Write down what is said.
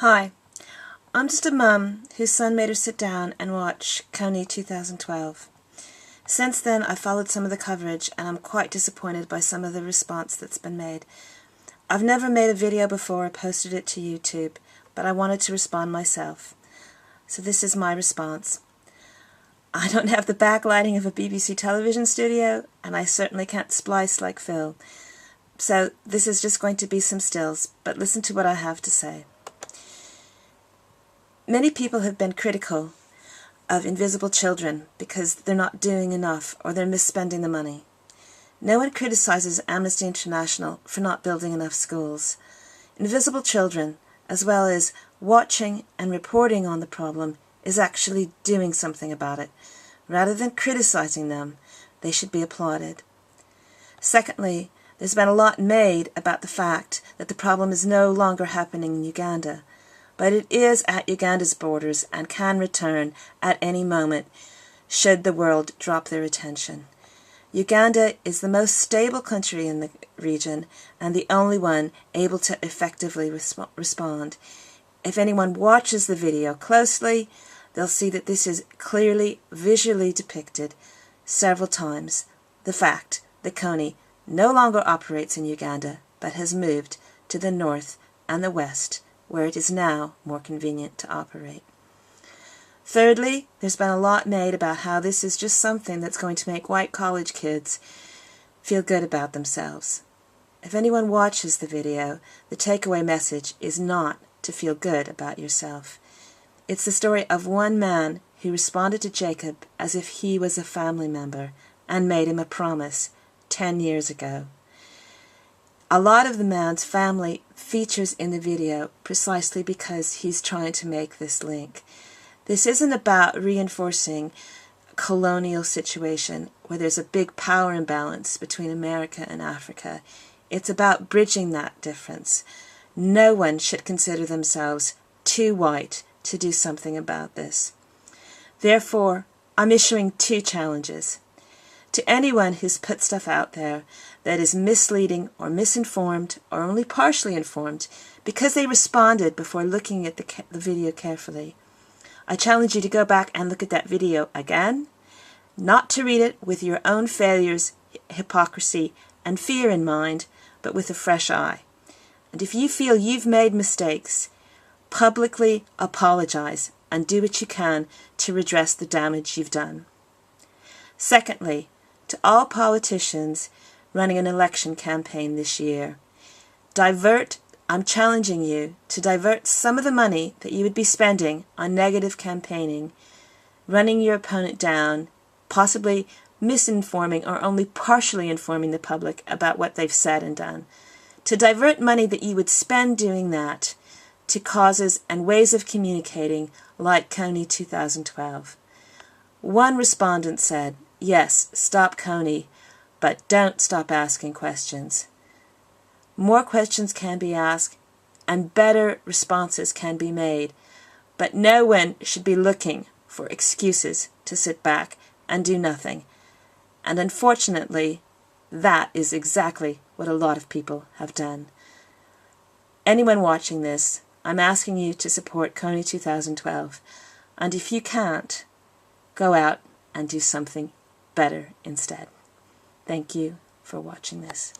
Hi, I'm just a mum whose son made her sit down and watch Kony 2012. Since then, I've followed some of the coverage and I'm quite disappointed by some of the response that's been made. I've never made a video before or posted it to YouTube, but I wanted to respond myself. So this is my response. I don't have the backlighting of a BBC television studio, and I certainly can't splice like Phil. So this is just going to be some stills, but listen to what I have to say. Many people have been critical of Invisible Children because they're not doing enough or they're misspending the money. No one criticizes Amnesty International for not building enough schools. Invisible Children, as well as watching and reporting on the problem, is actually doing something about it. Rather than criticizing them, they should be applauded. Secondly, there's been a lot made about the fact that the problem is no longer happening in Uganda, but it is at Uganda's borders and can return at any moment should the world drop their attention. Uganda is the most stable country in the region and the only one able to effectively respond. If anyone watches the video closely, they'll see that this is clearly visually depicted several times. The fact that Kony no longer operates in Uganda but has moved to the north and the west, where it is now more convenient to operate. Thirdly, there's been a lot made about how this is just something that's going to make white college kids feel good about themselves. If anyone watches the video, the takeaway message is not to feel good about yourself. It's the story of one man who responded to Jacob as if he was a family member and made him a promise 10 years ago. A lot of the man's family features in the video precisely because he's trying to make this link. This isn't about reinforcing a colonial situation where there's a big power imbalance between America and Africa. It's about bridging that difference. No one should consider themselves too white to do something about this. Therefore, I'm issuing 2 challenges. To anyone who's put stuff out there that is misleading or misinformed or only partially informed because they responded before looking at the video carefully, I challenge you to go back and look at that video again, not to read it with your own failures, hypocrisy, and fear in mind, but with a fresh eye. And if you feel you've made mistakes, publicly apologize and do what you can to redress the damage you've done. Secondly, to all politicians running an election campaign this year, I'm challenging you to divert some of the money that you would be spending on negative campaigning, running your opponent down, possibly misinforming or only partially informing the public about what they've said and done, to divert money that you would spend doing that to causes and ways of communicating like Kony 2012. One respondent said, "Yes, stop Kony, but don't stop asking questions." More questions can be asked and better responses can be made, but no one should be looking for excuses to sit back and do nothing. And unfortunately, that is exactly what a lot of people have done. Anyone watching this, I'm asking you to support Kony 2012, and if you can't, go out and do something better instead. Thank you for watching this.